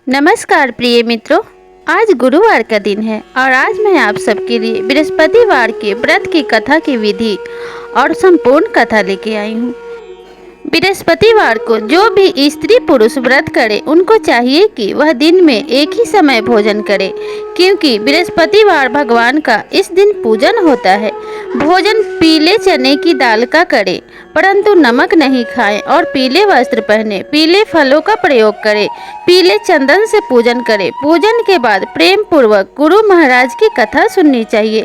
नमस्कार प्रिय मित्रों। आज गुरुवार का दिन है और आज मैं आप सबके लिए बृहस्पतिवार के व्रत की कथा की विधि और संपूर्ण कथा लेके आई हूँ। बृहस्पतिवार को जो भी स्त्री पुरुष व्रत करे उनको चाहिए कि वह दिन में एक ही समय भोजन करे, क्योंकि बृहस्पतिवार भगवान का इस दिन पूजन होता है। भोजन पीले चने की दाल का करे, परंतु नमक नहीं खाएं और पीले वस्त्र पहने, पीले फलों का प्रयोग करें, पीले चंदन से पूजन करें। पूजन के बाद प्रेम पूर्वक गुरु महाराज की कथा सुननी चाहिए।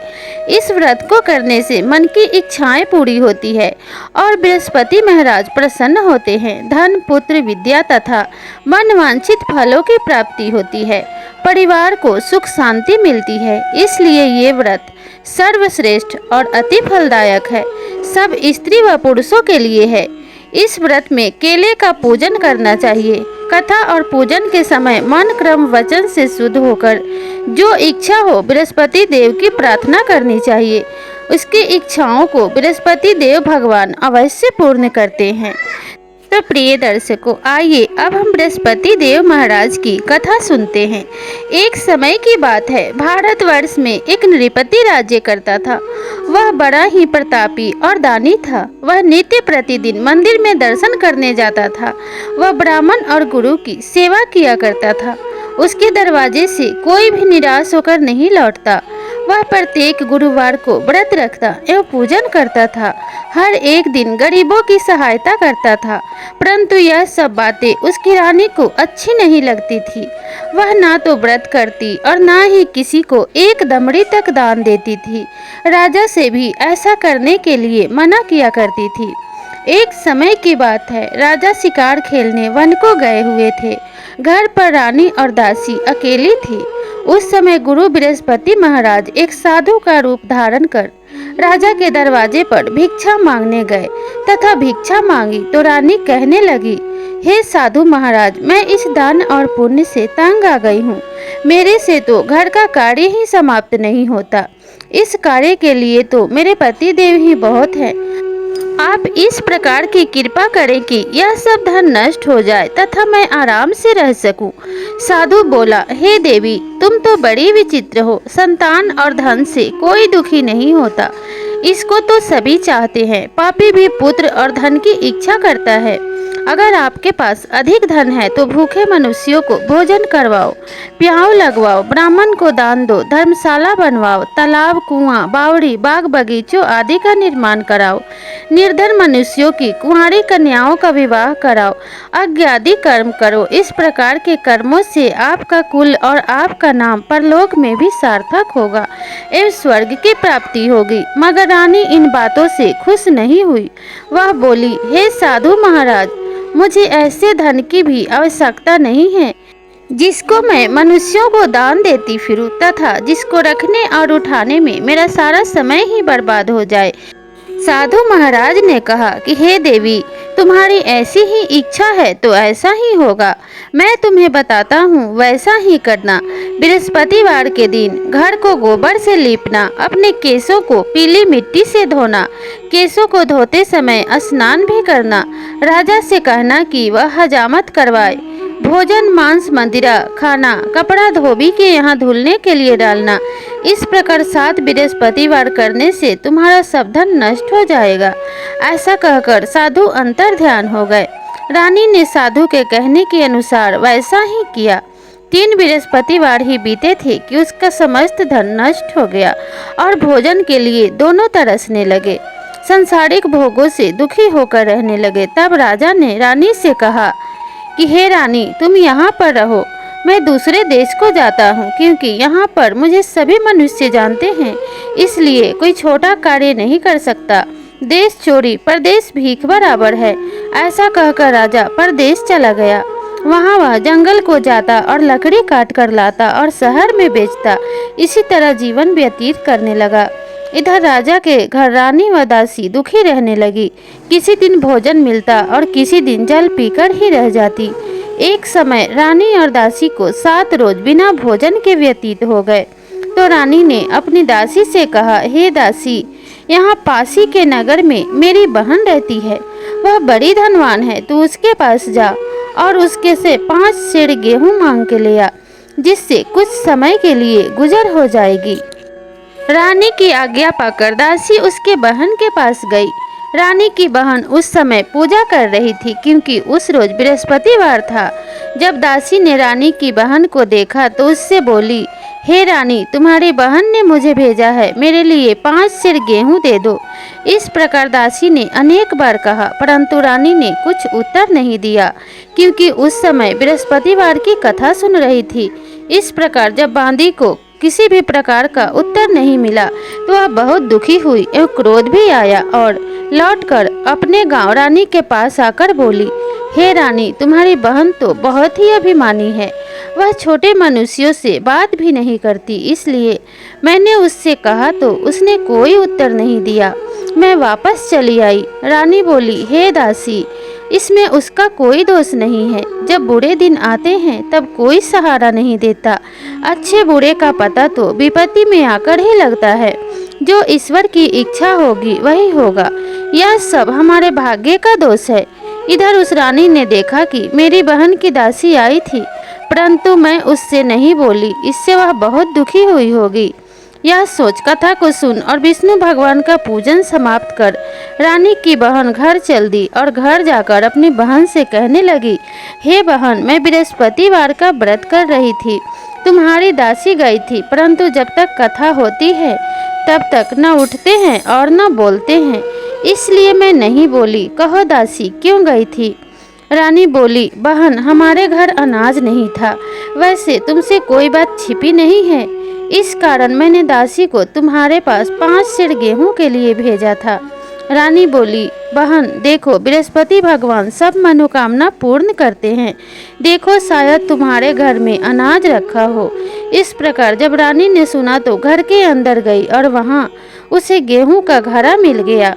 इस व्रत को करने से मन की इच्छाएं पूरी होती है और बृहस्पति महाराज प्रसन्न होते हैं। धन, पुत्र, विद्या तथा मनवांछित फलों की प्राप्ति होती है। परिवार को सुख शांति मिलती है। इसलिए ये व्रत सर्वश्रेष्ठ और अति फलदायक है। सब स्त्री व पुरुषों के लिए है। इस व्रत में केले का पूजन करना चाहिए। कथा और पूजन के समय मन, क्रम, वचन से शुद्ध होकर जो इच्छा हो बृहस्पति देव की प्रार्थना करनी चाहिए। उसकी इच्छाओं को बृहस्पति देव भगवान अवश्य पूर्ण करते हैं। तो प्रिय दर्शकों, आइए अब हम बृहस्पति देव महाराज की कथा सुनते हैं। एक समय की बात है, भारतवर्ष में एक नृपति राज्य करता था। वह बड़ा ही प्रतापी और दानी था। वह नित्य प्रतिदिन मंदिर में दर्शन करने जाता था। वह ब्राह्मण और गुरु की सेवा किया करता था। उसके दरवाजे से कोई भी निराश होकर नहीं लौटता। वह प्रत्येक गुरुवार को व्रत रखता एवं पूजन करता था। हर एक दिन गरीबों की सहायता करता था, परंतु यह सब बातें उसकी रानी को अच्छी नहीं लगती थी। वह ना तो व्रत करती और ना ही किसी को एक दमड़ी तक दान देती थी। राजा से भी ऐसा करने के लिए मना किया करती थी। एक समय की बात है, राजा शिकार खेलने वन को गए हुए थे। घर पर रानी और दासी अकेली थी। उस समय गुरु बृहस्पति महाराज एक साधु का रूप धारण कर राजा के दरवाजे पर भिक्षा मांगने गए तथा भिक्षा मांगी तो रानी कहने लगी, हे साधु महाराज, मैं इस दान और पुण्य से तंग आ गई हूँ। मेरे से तो घर का कार्य ही समाप्त नहीं होता। इस कार्य के लिए तो मेरे पति देव ही बहुत हैं। आप इस प्रकार की कृपा करें कि यह सब धन नष्ट हो जाए तथा मैं आराम से रह सकूं। साधु बोला, हे देवी, तुम तो बड़ी विचित्र हो। संतान और धन से कोई दुखी नहीं होता, इसको तो सभी चाहते हैं। पापी भी पुत्र और धन की इच्छा करता है। अगर आपके पास अधिक धन है तो भूखे मनुष्यों को भोजन करवाओ, प्याऊ लगवाओ, ब्राह्मण को दान दो, धर्मशाला बनवाओ, तालाब, कुआं, बावड़ी, बाग बगीचों आदि का निर्माण कराओ। निर्धन मनुष्यों की कुंवारी कन्याओं का विवाह कराओ। यज्ञादि कर्म करो। इस प्रकार के कर्मों से आपका कुल और आपका नाम परलोक में भी सार्थक होगा एवं स्वर्ग की प्राप्ति होगी। मगर रानी इन बातों से खुश नहीं हुई। वह बोली, हे साधु महाराज, मुझे ऐसे धन की भी आवश्यकता नहीं है जिसको मैं मनुष्यों को दान देती फिरूं तथा जिसको रखने और उठाने में मेरा सारा समय ही बर्बाद हो जाए। साधु महाराज ने कहा कि हे देवी, तुम्हारी ऐसी ही इच्छा है तो ऐसा ही होगा। मैं तुम्हें बताता हूँ, वैसा ही करना। बृहस्पतिवार के दिन घर को गोबर से लीपना, अपने केसों को पीली मिट्टी से धोना, केसों को धोते समय स्नान भी करना। राजा से कहना कि वह हजामत करवाए। भोजन, मांस, मदिरा खाना, कपड़ा धोबी के यहाँ धुलने के लिए डालना। इस प्रकार 7 बृहस्पतिवार करने से तुम्हारा सब धन नष्ट हो जाएगा। ऐसा कहकर साधु अंतर ध्यान हो गए। रानी ने साधु के कहने के अनुसार वैसा ही किया। 3 बृहस्पतिवार ही बीते थे कि उसका समस्त धन नष्ट हो गया और भोजन के लिए दोनों तरसने लगे। संसारिक भोगों से दुखी होकर रहने लगे। तब राजा ने रानी से कहा कि हे रानी, तुम यहाँ पर रहो, मैं दूसरे देश को जाता हूँ, क्योंकि यहाँ पर मुझे सभी मनुष्य जानते हैं, इसलिए कोई छोटा कार्य नहीं कर सकता। देश चोरी, परदेश भीख बराबर है। ऐसा कहकर राजा परदेश चला गया। वहाँ वह जंगल को जाता और लकड़ी काट कर लाता और शहर में बेचता। इसी तरह जीवन व्यतीत करने लगा। इधर राजा के घर रानी व दासी दुखी रहने लगी। किसी दिन भोजन मिलता और किसी दिन जल पीकर ही रह जाती। एक समय रानी और दासी को 7 रोज बिना भोजन के व्यतीत हो गए। तो रानी ने अपनी दासी से कहा, हे दासी, यहाँ पासी के नगर में मेरी बहन रहती है। वह बड़ी धनवान है, तू उसके पास जा और उसके से 5 सेर गेहूं मांग के ले आ, जिससे कुछ समय के लिए गुजर हो जाएगी। रानी की आज्ञा पाकर दासी उसके बहन के पास गई। रानी की बहन उस समय पूजा कर रही थी, क्योंकि उस रोज बृहस्पतिवार था। जब दासी ने रानी की बहन को देखा तो उससे बोली, हे रानी, तुम्हारी बहन ने मुझे भेजा है, मेरे लिए 5 सेर गेहूं दे दो। इस प्रकार दासी ने अनेक बार कहा, परंतु रानी ने कुछ उत्तर नहीं दिया, क्योंकि उस समय बृहस्पतिवार की कथा सुन रही थी। इस प्रकार जब बांदी को किसी भी प्रकार का उत्तर नहीं मिला तो वह बहुत दुखी हुई एवं क्रोध भी आया और लौटकर अपने गांव रानी के पास आकर बोली, हे रानी, तुम्हारी बहन तो बहुत ही अभिमानी है। वह छोटे मनुष्यों से बात भी नहीं करती, इसलिए मैंने उससे कहा तो उसने कोई उत्तर नहीं दिया। मैं वापस चली आई। रानी बोली, हे दासी, इसमें उसका कोई दोष नहीं है। जब बुरे दिन आते हैं तब कोई सहारा नहीं देता। अच्छे बुरे का पता तो विपत्ति में आकर ही लगता है। जो ईश्वर की इच्छा होगी वही होगा। यह सब हमारे भाग्य का दोष है। इधर उस रानी ने देखा कि मेरी बहन की दासी आई थी, परंतु मैं उससे नहीं बोली, इससे वह बहुत दुखी हुई होगी। यह सोच कथा को सुन और विष्णु भगवान का पूजन समाप्त कर रानी की बहन घर चल दी और घर जाकर अपनी बहन से कहने लगी, हे बहन, मैं बृहस्पतिवार का व्रत कर रही थी। तुम्हारी दासी गई थी, परंतु जब तक कथा होती है तब तक न उठते हैं और न बोलते हैं, इसलिए मैं नहीं बोली। कहो दासी, क्यों गई थी? रानी बोली, बहन, हमारे घर अनाज नहीं था। वैसे तुमसे कोई बात छिपी नहीं है, इस कारण मैंने दासी को तुम्हारे पास 5 सेर गेहूं के लिए भेजा था। रानी बोली, बहन देखो, बृहस्पति भगवान सब मनोकामना पूर्ण करते हैं। देखो, शायद तुम्हारे घर में अनाज रखा हो। इस प्रकार जब रानी ने सुना तो घर के अंदर गई और वहां उसे गेहूं का घड़ा मिल गया।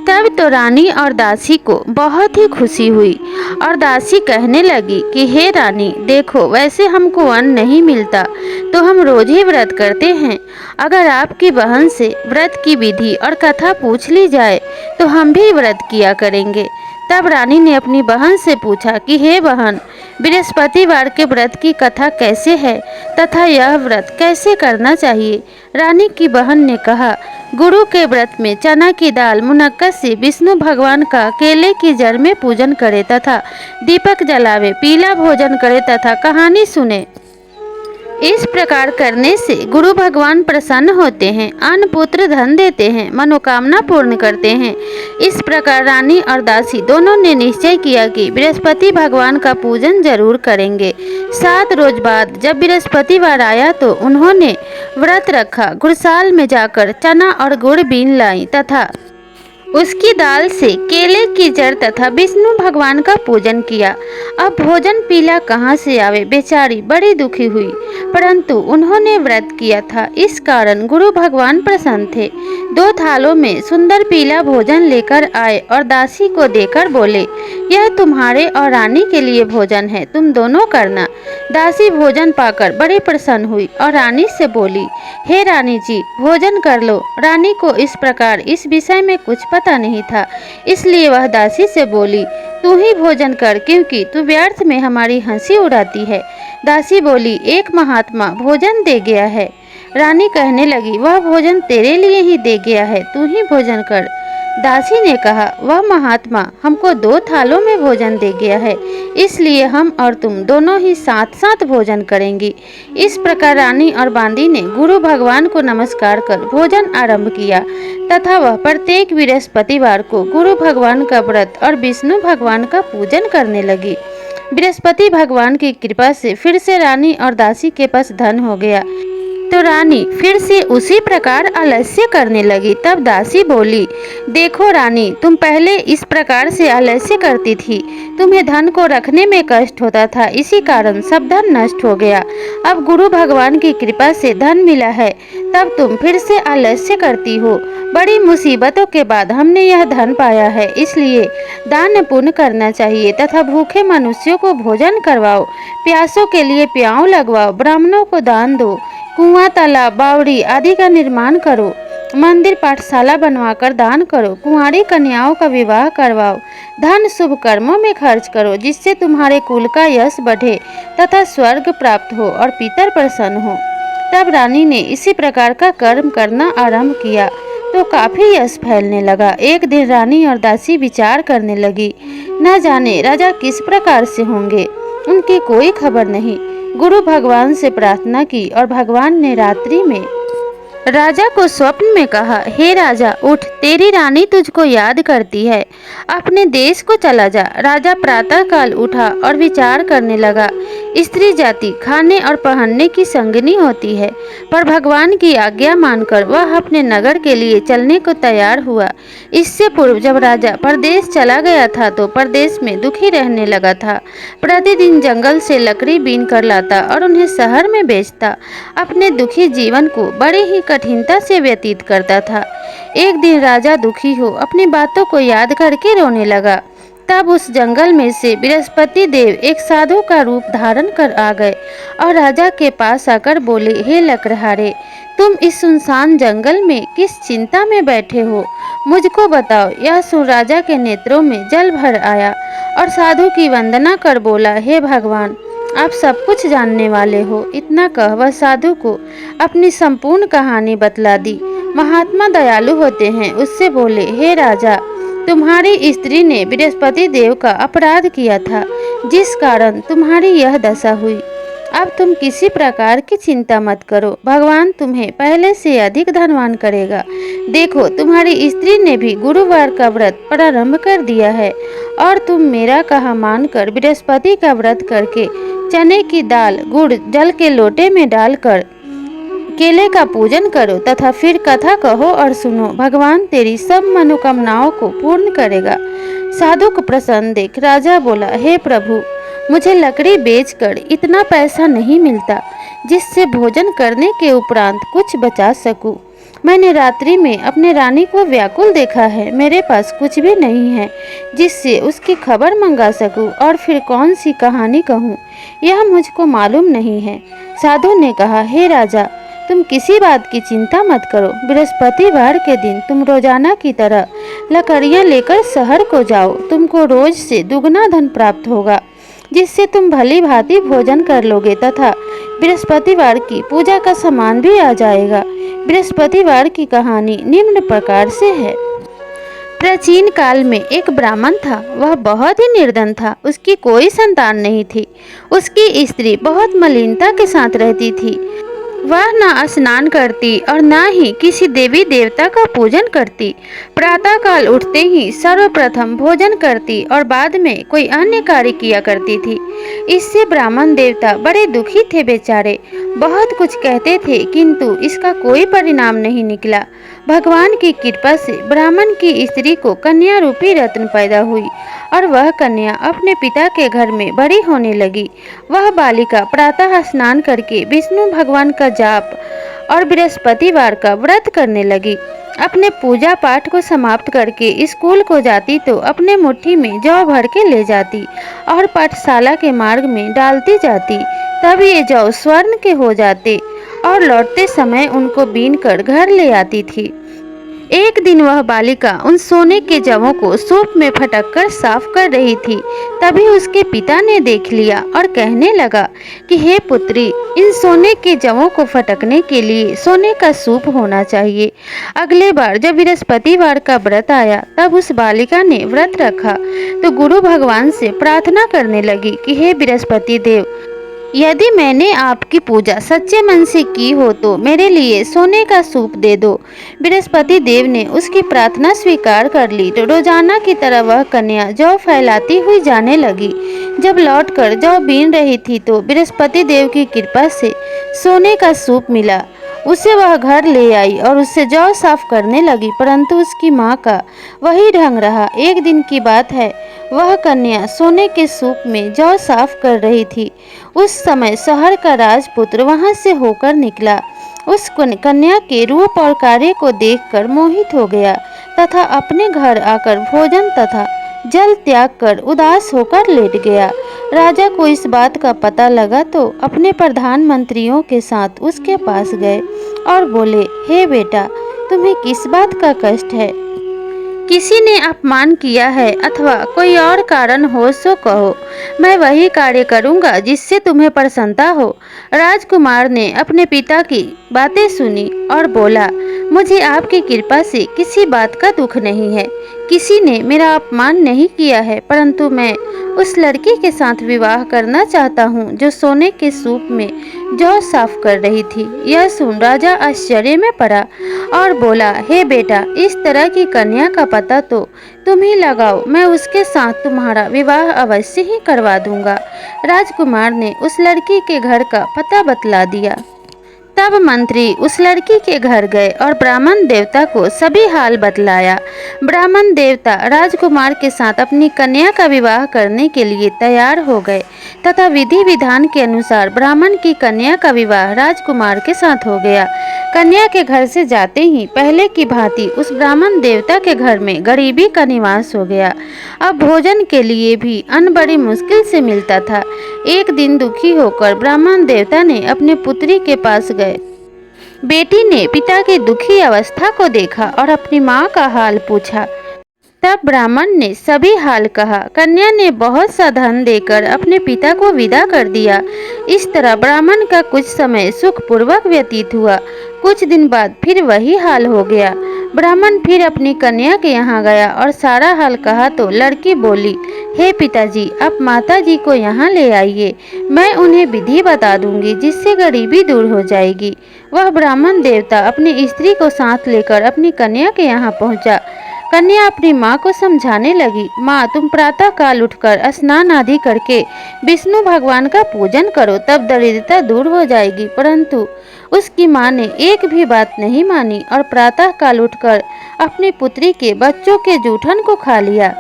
तब तो रानी और दासी को बहुत ही खुशी हुई और दासी कहने लगी कि हे रानी, देखो, वैसे हमको अन्न नहीं मिलता तो हम रोज ही व्रत करते हैं। अगर आपकी बहन से व्रत की विधि और कथा पूछ ली जाए तो हम भी व्रत किया करेंगे। तब रानी ने अपनी बहन से पूछा कि हे बहन, बृहस्पतिवार के व्रत की कथा कैसे है तथा यह व्रत कैसे करना चाहिए? रानी की बहन ने कहा, गुरु के व्रत में चना की दाल मुनक्कद से विष्णु भगवान का केले की जड़ में पूजन करे तथा दीपक जलावे, पीला भोजन करे तथा कहानी सुने। इस प्रकार करने से गुरु भगवान प्रसन्न होते हैं, अन्न पुत्र धन देते हैं, मनोकामना पूर्ण करते हैं। इस प्रकार रानी और दासी दोनों ने निश्चय किया कि बृहस्पति भगवान का पूजन जरूर करेंगे। 7 रोज बाद जब बृहस्पतिवार आया तो उन्होंने व्रत रखा। गुड़साल में जाकर चना और गुड़ बीन लाई तथा उसकी दाल से केले की जड़ तथा विष्णु भगवान का पूजन किया। अब भोजन पीला कहाँ से आवे? बेचारी बड़ी दुखी हुई, परंतु उन्होंने व्रत किया था, इस कारण गुरु भगवान प्रसन्न थे। 2 थालों में सुंदर पीला भोजन लेकर आए और दासी को देकर बोले, यह तुम्हारे और रानी के लिए भोजन है, तुम दोनों करना। दासी भोजन पाकर बड़ी प्रसन्न हुई और रानी से बोली, हे रानी जी, भोजन कर लो। रानी को इस प्रकार इस विषय में कुछ पता नहीं था, इसलिए वह दासी से बोली, तू ही भोजन कर, क्योंकि तू व्यर्थ में हमारी हंसी उड़ाती है। दासी बोली, एक महात्मा भोजन दे गया है। रानी कहने लगी, वह भोजन तेरे लिए ही दे गया है, तू ही भोजन कर। दासी ने कहा, वह महात्मा हमको 2 थालों में भोजन दे गया है, इसलिए हम और तुम दोनों ही साथ साथ भोजन करेंगी। इस प्रकार रानी और बांदी ने गुरु भगवान को नमस्कार कर भोजन आरंभ किया तथा वह प्रत्येक बृहस्पतिवार को गुरु भगवान का व्रत और विष्णु भगवान का पूजन करने लगी। बृहस्पति भगवान की कृपा से फिर से रानी और दासी के पास धन हो गया, तो रानी फिर से उसी प्रकार आलस्य करने लगी। तब दासी बोली, देखो रानी, तुम पहले इस प्रकार से आलस्य करती थी, तुम्हें धन को रखने में कष्ट होता था, इसी कारण सब धन नष्ट हो गया। अब गुरु भगवान की कृपा से धन मिला है, तब तुम फिर से आलस्य करती हो। बड़ी मुसीबतों के बाद हमने यह धन पाया है, इसलिए दान पुण्य करना चाहिए तथा भूखे मनुष्यों को भोजन करवाओ, प्यासों के लिए प्याऊ लगवाओ, ब्राह्मणों को दान दो, कुआं, तालाब, बावड़ी आदि का निर्माण करो। मंदिर पाठशाला बनवाकर दान करो, कुंवारी कन्याओं का विवाह करवाओ, धन शुभ कर्मों में खर्च करो, जिससे तुम्हारे कुल का यश बढ़े तथा स्वर्ग प्राप्त हो और पितर प्रसन्न हो। तब रानी ने इसी प्रकार का कर्म करना आरंभ किया तो काफी यश फैलने लगा। एक दिन रानी और दासी विचार करने लगी, न जाने राजा किस प्रकार से होंगे, उनकी कोई खबर नहीं। गुरु भगवान से प्रार्थना की और भगवान ने रात्रि में राजा को स्वप्न में कहा, हे राजा उठ, तेरी रानी तुझको याद करती है, अपने देश को चला जा। राजा प्रातः काल उठा और विचार करने लगा। स्त्री जाति खाने और पहनने की संगनी होती है, पर भगवान की आज्ञा मानकर वह अपने नगर के लिए चलने को तैयार हुआ। इससे पूर्व जब राजा परदेश चला गया था तो परदेश में दुखी रहने लगा था। प्रतिदिन जंगल से लकड़ी बीन कर लाता और उन्हें शहर में बेचता। अपने दुखी जीवन को बड़े ही कठिनता से व्यतीत करता था। एक दिन राजा दुखी हो अपनी बातों को याद करके रोने लगा। तब उस जंगल में से बृहस्पति देव एक साधु का रूप धारण कर आ गए और राजा के पास आकर बोले, हे लकड़हारे, तुम इस सुनसान जंगल में किस चिंता में बैठे हो, मुझको बताओ। यह सुन राजा के नेत्रों में जल भर आया और साधु की वंदना कर बोला, हे भगवान, आप सब कुछ जानने वाले हो। इतना कह वह साधु को अपनी संपूर्ण कहानी बतला दी। महात्मा दयालु होते हैं। उससे बोले, हे राजा, तुम्हारी स्त्री ने बृहस्पति देव का अपराध किया था, जिस कारण तुम्हारी यह दशा हुई। अब तुम किसी प्रकार की चिंता मत करो, भगवान तुम्हें पहले से अधिक धनवान करेगा। देखो, तुम्हारी स्त्री ने भी गुरुवार का व्रत प्रारंभ कर दिया है और तुम मेरा कहा मानकर बृहस्पति का व्रत करके चने की दाल गुड़ जल के लोटे में डालकर केले का पूजन करो तथा फिर कथा कहो और सुनो। भगवान तेरी सब मनोकामनाओं को पूर्ण करेगा। साधु को प्रसन्न देख राजा बोला, हे प्रभु, मुझे लकड़ी बेचकर इतना पैसा नहीं मिलता जिससे भोजन करने के उपरांत कुछ बचा सकूं। मैंने रात्रि में अपने रानी को व्याकुल देखा है। मेरे पास कुछ भी नहीं है जिससे उसकी खबर मंगा सकूं और फिर कौन सी कहानी कहूं, यह मुझको मालूम नहीं है। साधु ने कहा, हे राजा, तुम किसी बात की चिंता मत करो। बृहस्पतिवार के दिन तुम रोजाना की तरह लकड़ियां लेकर शहर को जाओ। तुमको रोज से दुगना धन प्राप्त होगा, जिससे तुम भली भांति भोजन कर लोगे तथा बृहस्पतिवार की पूजा का सामान भी आ जाएगा। बृहस्पतिवार की कहानी निम्न प्रकार से है। प्राचीन काल में एक ब्राह्मण था। वह बहुत ही निर्धन था। उसकी कोई संतान नहीं थी। उसकी स्त्री बहुत मलिनता के साथ रहती थी। वह न स्नान करती और न ही किसी देवी देवता का पूजन करती। प्रातः काल उठते ही सर्वप्रथम भोजन करती और बाद में कोई अन्य कार्य किया करती थी। इससे ब्राह्मण देवता बड़े दुखी थे। बेचारे बहुत कुछ कहते थे, किंतु इसका कोई परिणाम नहीं निकला। भगवान की कृपा से ब्राह्मण की स्त्री को कन्या रूपी रत्न पैदा हुई और वह कन्या अपने पिता के घर में बड़ी होने लगी। वह बालिका प्रातः स्नान करके विष्णु भगवान का जाप और बृहस्पतिवार का व्रत करने लगी। अपने पूजा पाठ को समाप्त करके स्कूल को जाती तो अपने मुट्ठी में जौ भर के ले जाती और पाठशाला के मार्ग में डालती जाती। तब ये जौ स्वर्ण के हो जाते और लौटते समय उनको बीन कर घर ले आती थी। एक दिन वह बालिका उन सोने के जवों को सूप में फटक कर साफ कर रही थी। तभी उसके पिता ने देख लिया और कहने लगा कि हे पुत्री, इन सोने के जवों को फटकने के लिए सोने का सूप होना चाहिए। अगले बार जब बृहस्पतिवार का व्रत आया तब उस बालिका ने व्रत रखा तो गुरु भगवान से प्रार्थना करने लगी कि हे बृहस्पति देव, यदि मैंने आपकी पूजा सच्चे मन से की हो तो मेरे लिए सोने का सूप दे दो। बृहस्पति देव ने उसकी प्रार्थना स्वीकार कर ली तो रोजाना की तरह वह कन्या जौ फैलाती हुई जाने लगी। जब लौटकर जौ बीन रही थी तो बृहस्पति देव की कृपा से सोने का सूप मिला। उसे वह घर ले आई और उससे जौ साफ करने लगी, परंतु उसकी माँ का वही ढंग रहा। एक दिन की बात है, वह कन्या सोने के सूप में जौ साफ कर रही थी। उस समय शहर का राजपुत्र वहां से होकर निकला। उस कन्या के रूप और कार्य को देखकर मोहित हो गया तथा अपने घर आकर भोजन तथा जल त्याग कर उदास होकर लेट गया। राजा को इस बात का पता लगा तो अपने प्रधानमंत्रियों के साथ उसके पास गए और बोले, हे बेटा, तुम्हें किस बात का कष्ट है? किसी ने अपमान किया है अथवा कोई और कारण हो सो कहो, मैं वही कार्य करूंगा जिससे तुम्हें प्रसन्नता हो। राजकुमार ने अपने पिता की बातें सुनी और बोला, मुझे आपकी कृपा से किसी बात का दुख नहीं है। किसी ने मेरा अपमान नहीं किया है, परंतु मैं उस लड़की के साथ विवाह करना चाहता हूँ जो सोने के सूप में जौ साफ कर रही थी। यह सुन राजा आश्चर्य में पड़ा और बोला, हे बेटा, इस तरह की कन्या का पता तो तुम ही लगाओ, मैं उसके साथ तुम्हारा विवाह अवश्य ही करवा दूंगा। राजकुमार ने उस लड़की के घर का पता बतला दिया। तब मंत्री उस लड़की के घर गए और ब्राह्मण देवता को सभी हाल बतलाया। ब्राह्मण देवता राजकुमार के साथ अपनी कन्या का विवाह करने के लिए तैयार हो गए तथा विधि विधान के अनुसार ब्राह्मण की कन्या का विवाह राजकुमार के साथ हो गया। कन्या के घर से जाते ही पहले की भांति उस ब्राह्मण देवता के घर में गरीबी का निवास हो गया। अब भोजन के लिए भी अन्न बड़ी मुश्किल से मिलता था। एक दिन दुखी होकर ब्राह्मण देवता ने अपने पुत्री के पास गए। बेटी ने पिता की दुखी अवस्था को देखा और अपनी माँ का हाल पूछा। तब ब्राह्मण ने सभी हाल कहा। कन्या ने बहुत सा धन देकर अपने पिता को विदा कर दिया। इस तरह ब्राह्मण का कुछ समय सुखपूर्वक व्यतीत हुआ। कुछ दिन बाद फिर वही हाल हो गया। ब्राह्मण फिर अपनी कन्या के यहाँ गया और सारा हाल कहा तो लड़की बोली, हे पिताजी, आप माताजी को यहाँ ले आइए, मैं उन्हें विधि बता दूंगी जिससे गरीबी दूर हो जाएगी। वह ब्राह्मण देवता अपनी स्त्री को साथ लेकर अपनी कन्या के यहाँ पहुँचा। कन्या अपनी माँ को समझाने लगी, माँ, तुम प्रातः काल उठकर स्नान आदि करके विष्णु भगवान का पूजन करो, तब दरिद्रता दूर हो जाएगी। परंतु उसकी माँ ने एक भी बात नहीं मानी और प्रातः काल उठकर अपनी पुत्री के बच्चों के जूठन को खा लिया।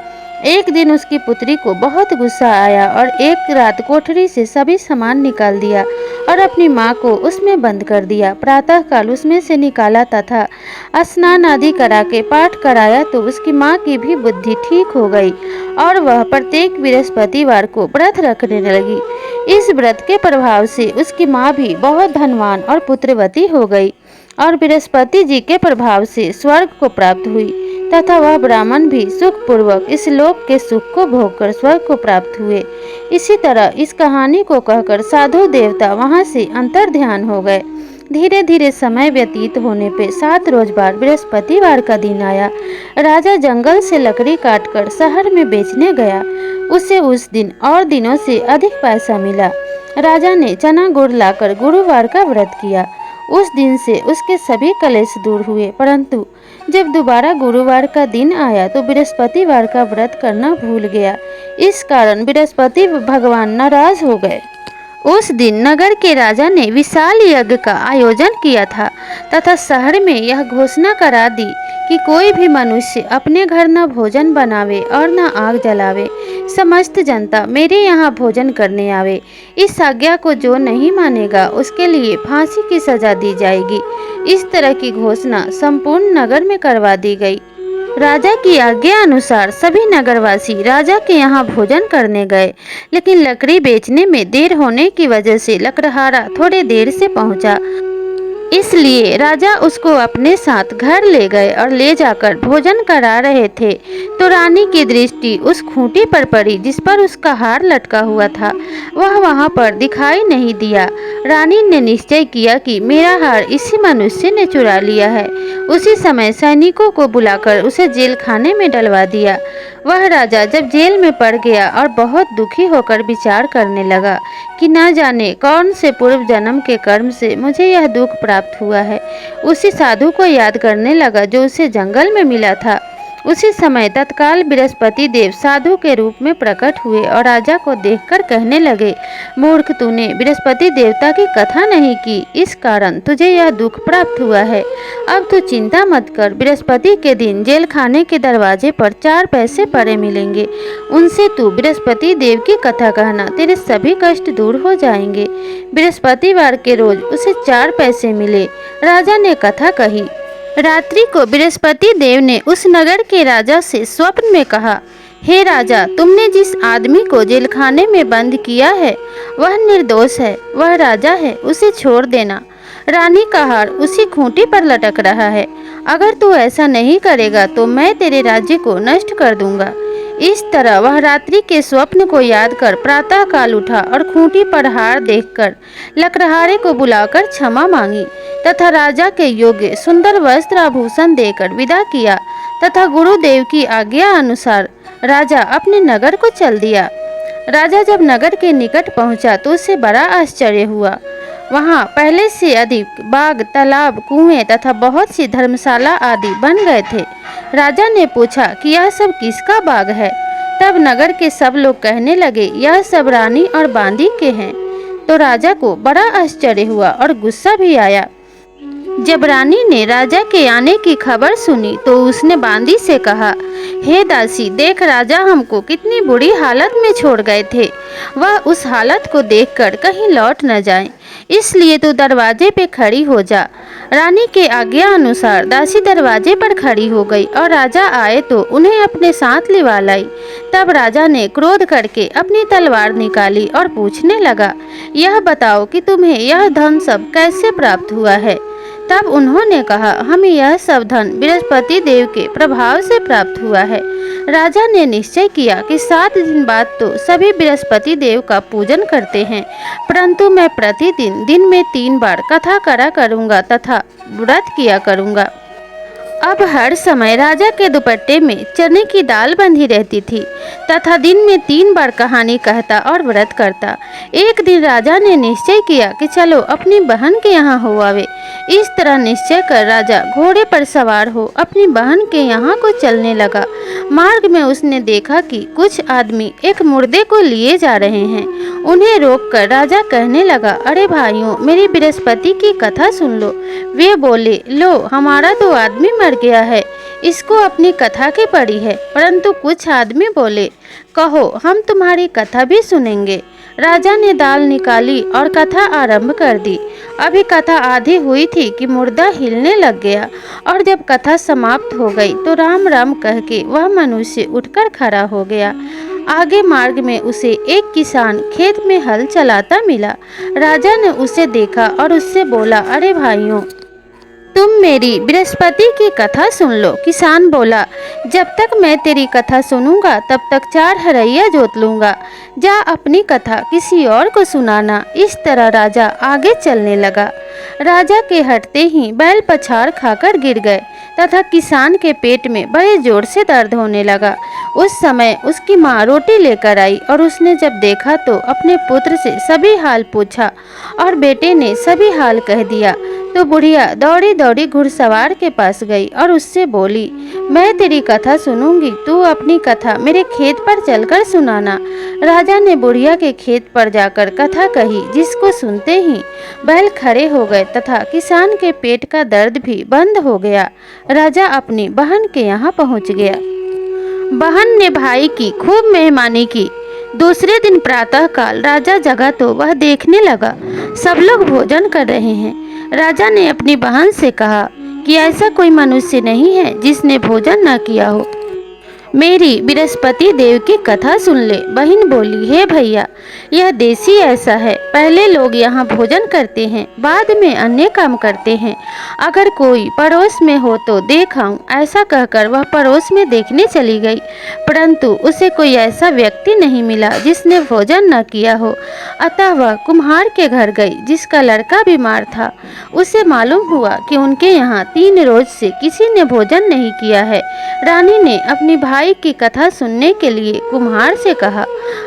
एक दिन उसकी पुत्री को बहुत गुस्सा आया और एक रात कोठरी से सभी सामान निकाल दिया और अपनी माँ को उसमें बंद कर दिया। प्रातः काल उसमें से निकाला तथा स्नान आदि करा के पाठ कराया तो उसकी माँ की भी बुद्धि ठीक हो गई और वह प्रत्येक बृहस्पतिवार को व्रत रखने लगी। इस व्रत के प्रभाव से उसकी माँ भी बहुत धनवान और पुत्रवती हो गई और बृहस्पति जी के प्रभाव से स्वर्ग को प्राप्त हुई तथा वह ब्राह्मण भी सुखपूर्वक इस लोक के सुख को भोगकर स्वर्ग को प्राप्त हुए। इसी तरह इस कहानी को कहकर साधु देवता वहां से अंतर्ध्यान हो गए। धीरे धीरे समय व्यतीत होने पे 7 रोज बाद बृहस्पतिवार का दिन आया। राजा जंगल से लकड़ी काटकर शहर में बेचने गया। उसे उस दिन और दिनों से अधिक पैसा मिला। राजा ने चना गुड़ लाकर गुरुवार का व्रत किया। उस दिन से उसके सभी कलेश दूर हुए, परंतु जब दोबारा गुरुवार का दिन आया तो बृहस्पतिवार का व्रत करना भूल गया। इस कारण बृहस्पति भगवान नाराज हो गए। उस दिन नगर के राजा ने विशाल यज्ञ का आयोजन किया था तथा शहर में यह घोषणा करा दी कि कोई भी मनुष्य अपने घर न भोजन बनावे और न आग जलावे। समस्त जनता मेरे यहाँ भोजन करने आवे। इस आज्ञा को जो नहीं मानेगा उसके लिए फांसी की सजा दी जाएगी। इस तरह की घोषणा संपूर्ण नगर में करवा दी गई। राजा की आज्ञा अनुसार सभी नगरवासी राजा के यहाँ भोजन करने गए, लेकिन लकड़ी बेचने में देर होने की वजह से लकड़हारा थोड़े देर से पहुंचा। इसलिए राजा उसको अपने साथ घर ले गए और ले जाकर भोजन करा रहे थे तो रानी की दृष्टि उस खूंटी पर पड़ी जिस पर उसका हार लटका हुआ था। वह वहां पर दिखाई नहीं दिया। रानी ने निश्चय किया कि मेरा हार इसी मनुष्य ने चुरा लिया है। उसी समय सैनिकों को बुलाकर उसे जेल खाने में डलवा दिया। वह राजा जब जेल में पड़ गया और बहुत दुखी होकर विचार करने लगा कि न जाने कौन से पूर्व जन्म के कर्म से मुझे यह दुख प्राप्त हुआ है। उसी साधु को याद करने लगा जो उसे जंगल में मिला था। उसी समय तत्काल बृहस्पति देव साधु के रूप में प्रकट हुए और राजा को देखकर कहने लगे, मूर्ख, तूने बृहस्पति देवता की कथा नहीं की, इस कारण तुझे यह दुख प्राप्त हुआ है। अब तू चिंता मत कर, बृहस्पति के दिन जेल खाने के दरवाजे पर 4 पैसे पड़े मिलेंगे। उनसे तू बृहस्पति देव की कथा कहना, तेरे सभी कष्ट दूर हो जाएंगे। बृहस्पतिवार के रोज उसे 4 पैसे मिले। राजा ने कथा कही। रात्रि को बृहस्पति देव ने उस नगर के राजा से स्वप्न में कहा, हे राजा, तुमने जिस आदमी को जेलखाने में बंद किया है वह निर्दोष है, वह राजा है, उसे छोड़ देना। रानी का हार उसी खूंटी पर लटक रहा है। अगर तू ऐसा नहीं करेगा तो मैं तेरे राज्य को नष्ट कर दूंगा। इस तरह वह रात्रि के स्वप्न को याद कर प्रातः काल उठा और खूंटी पर हार देखकर लकड़हारे को बुलाकर क्षमा मांगी तथा राजा के योग्य सुंदर वस्त्र आभूषण देकर विदा किया तथा गुरुदेव की आज्ञा अनुसार राजा अपने नगर को चल दिया। राजा जब नगर के निकट पहुंचा तो उसे बड़ा आश्चर्य हुआ। वहां पहले से अधिक बाग, तालाब, कुएं तथा बहुत सी धर्मशाला आदि बन गए थे। राजा ने पूछा कि यह सब किसका बाग है? तब नगर के सब लोग कहने लगे, यह सब रानी और बांदी के हैं। तो राजा को बड़ा आश्चर्य हुआ और गुस्सा भी आया। जब रानी ने राजा के आने की खबर सुनी तो उसने बांदी से कहा, हे दासी, देख राजा हमको कितनी बुरी हालत में छोड़ गए थे। वह उस हालत को देखकर कहीं लौट न जाएं, इसलिए तू दरवाजे पे खड़ी हो जा। रानी के आज्ञा अनुसार दासी दरवाजे पर खड़ी हो गई और राजा आए तो उन्हें अपने साथ लिवा लाई। तब राजा ने क्रोध करके अपनी तलवार निकाली और पूछने लगा, यह बताओ कि तुम्हें यह धन सब कैसे प्राप्त हुआ है? तब उन्होंने कहा, हमें यह सब धन बृहस्पति देव के प्रभाव से प्राप्त हुआ है। राजा ने निश्चय किया कि 7 दिन बाद तो सभी बृहस्पति देव का पूजन करते हैं, परंतु मैं प्रतिदिन दिन में 3 बार कथा करा करूँगा तथा व्रत किया करूँगा। अब हर समय राजा के दुपट्टे में चने की दाल बंधी रहती थी तथा दिन में 3 बार कहानी कहता और व्रत करता। एक दिन राजा ने निश्चय किया कि चलो अपनी बहन के यहाँ हो आवे। इस तरह निश्चय कर राजा घोड़े पर सवार हो अपनी बहन के यहाँ को चलने लगा। मार्ग में उसने देखा कि कुछ आदमी एक मुर्दे को लिए जा रहे हैं। उन्हें रोककर राजा कहने लगा, अरे भाइयों, मेरी बृहस्पति की कथा सुन लो। वे बोले, लो, हमारा तो आदमी मर गया है, इसको अपनी कथा की पड़ी है। परंतु कुछ आदमी बोले, कहो, हम तुम्हारी कथा भी सुनेंगे। राजा ने दाल निकाली और कथा आरंभ कर दी। अभी कथा आधी हुई थी कि मुर्दा हिलने लग गया और जब कथा समाप्त हो गई तो राम राम कह के वह मनुष्य उठकर खड़ा हो गया। आगे मार्ग में उसे एक किसान खेत में हल चलाता मिला। राजा ने उसे देखा और उससे बोला, अरे भाइयों, तुम मेरी बृहस्पति की कथा सुन लो। किसान बोला, जब तक मैं तेरी कथा सुनूंगा तब तक 4 हरैया जोत लूंगा। जा अपनी कथा किसी और को सुनाना। इस तरह राजा आगे चलने लगा। राजा के हटते ही बैल पछाड़ खाकर गिर गए तथा किसान के पेट में बड़े जोर से दर्द होने लगा। उस समय उसकी माँ रोटी लेकर आई और उसने जब देखा तो अपने पुत्र से सभी हाल पूछा और बेटे ने सभी हाल कह दिया। तो बुढ़िया दौड़ी दौड़ी घुड़सवार के पास गई और उससे बोली, मैं तेरी कथा सुनूंगी, तू अपनी कथा मेरे खेत पर चलकर सुनाना। राजा ने बुढ़िया के खेत पर जाकर कथा कही, जिसको सुनते ही बैल खड़े हो गए तथा किसान के पेट का दर्द भी बंद हो गया। राजा अपनी बहन के यहाँ पहुँच गया। बहन ने भाई की खूब मेहमानी की। दूसरे दिन प्रातः काल राजा जगा तो वह देखने लगा सब लोग भोजन कर रहे हैं। राजा ने अपनी बहन से कहा कि ऐसा कोई मनुष्य नहीं है जिसने भोजन न किया हो, मेरी बृहस्पति देव की कथा सुन ले। बहन बोली, हे भैया, यह देसी ऐसा है, पहले लोग यहाँ भोजन करते हैं, बाद में अन्य काम करते हैं। अगर कोई पड़ोस में हो तो देख आऊं। ऐसा कहकर वह पड़ोस में देखने चली गई, परंतु उसे कोई ऐसा व्यक्ति नहीं मिला जिसने भोजन न किया हो। अतः वह कुम्हार के घर गई जिसका लड़का बीमार था। उसे मालूम हुआ कि उनके यहाँ 3 रोज से किसी ने भोजन नहीं किया है। रानी ने अपनी भाई की कथा सुनने के लिए कुम्हार से कहा।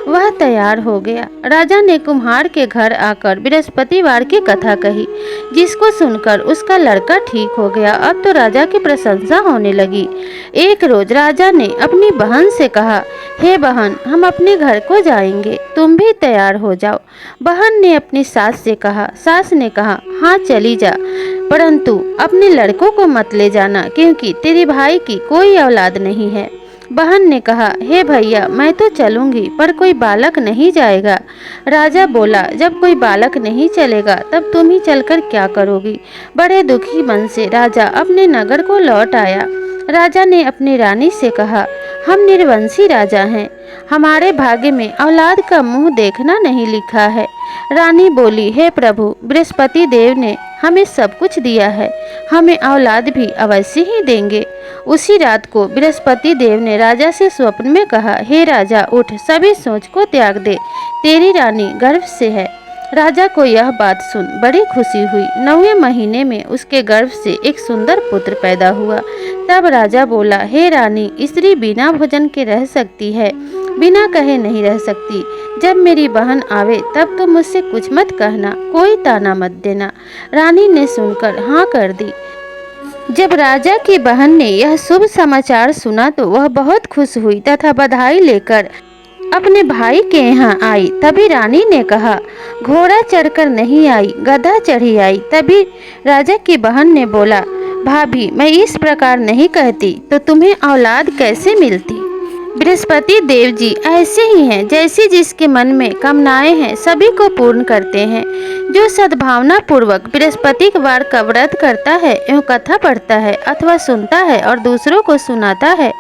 वह तैयार हो गया। राजा ने कुम्हार के घर आकर बृहस्पतिवार की कथा कही, जिसको सुनकर उसका लड़का ठीक हो गया। अब तो राजा की प्रशंसा होने लगी। एक रोज राजा ने अपनी बहन से कहा, हे बहन, हम अपने घर को जाएंगे, तुम भी तैयार हो जाओ। बहन ने अपनी सास से कहा। सास ने कहा, हाँ चली जा, परंतु अपने लड़कों को मत ले जाना, क्योंकि तेरे भाई की कोई औलाद नहीं है। बहन ने कहा, हे भैया, मैं तो चलूंगी, पर कोई बालक नहीं जाएगा। राजा बोला, जब कोई बालक नहीं चलेगा तब तुम ही चलकर क्या करोगी। बड़े दुखी मन से राजा अपने नगर को लौट आया। राजा ने अपनी रानी से कहा, हम निर्वंशी राजा हैं, हमारे भाग्य में औलाद का मुंह देखना नहीं लिखा है। रानी बोली, हे प्रभु, बृहस्पति देव ने हमें सब कुछ दिया है, हमें औलाद भी अवश्य ही देंगे। उसी रात को बृहस्पति देव ने राजा से स्वप्न में कहा, हे राजा उठ, सभी सोच को त्याग दे, तेरी रानी गर्भ से है। राजा को यह बात सुन बड़ी खुशी हुई। 9वें महीने में उसके गर्भ से एक सुंदर पुत्र पैदा हुआ। तब राजा बोला, हे रानी, स्त्री बिना भोजन के रह सकती है, बिना कहे नहीं रह सकती। जब मेरी बहन आवे तब तो मुझसे कुछ मत कहना, कोई ताना मत देना। रानी ने सुनकर हाँ कर दी। जब राजा की बहन ने यह शुभ समाचार सुना तो वह बहुत खुश हुई तथा बधाई लेकर अपने भाई के यहाँ आई। तभी रानी ने कहा, घोड़ा चढ़कर नहीं आई, गधा चढ़ी आई। तभी राजा की बहन ने बोला, भाभी, मैं इस प्रकार नहीं कहती तो तुम्हें औलाद कैसे मिलती। बृहस्पति देव जी ऐसे ही हैं, जैसे जिसके मन में कामनाएं हैं सभी को पूर्ण करते हैं। जो सद्भावना पूर्वक बृहस्पति वार का व्रत करता है एवं कथा पढ़ता है अथवा सुनता है और दूसरों को सुनाता है,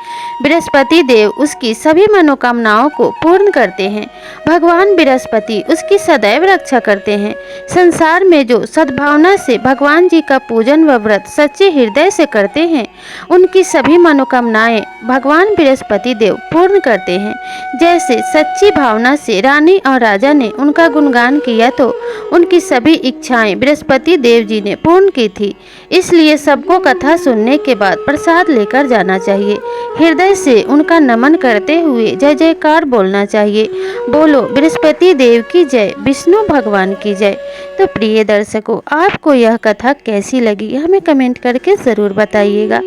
बृहस्पति देव उसकी सभी मनोकामनाओं को पूर्ण करते हैं। भगवान बृहस्पति उसकी सदैव रक्षा करते हैं। संसार में जो सद्भावना से भगवान जी का पूजन व व्रत सच्चे हृदय से करते हैं, उनकी सभी मनोकामनाएं भगवान बृहस्पति देव पूर्ण करते हैं। जैसे सच्ची भावना से रानी और राजा ने उनका गुणगान किया तो उनकी सभी इच्छाएं बृहस्पति देव जी ने पूर्ण की थी। इसलिए सबको कथा सुनने के बाद प्रसाद लेकर जाना चाहिए। हृदय से उनका नमन करते हुए जय जयकार बोलना चाहिए। बोलो बृहस्पति देव की जय, विष्णु भगवान की जय। तो प्रिय दर्शकों, आपको यह कथा कैसी लगी हमें कमेंट करके ज़रूर बताइएगा।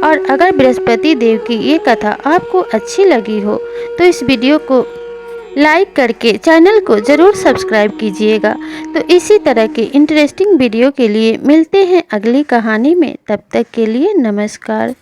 और अगर बृहस्पति देव की ये कथा आपको अच्छी लगी हो तो इस वीडियो को लाइक करके चैनल को ज़रूर सब्सक्राइब कीजिएगा। तो इसी तरह के इंटरेस्टिंग वीडियो के लिए मिलते हैं अगली कहानी में। तब तक के लिए नमस्कार।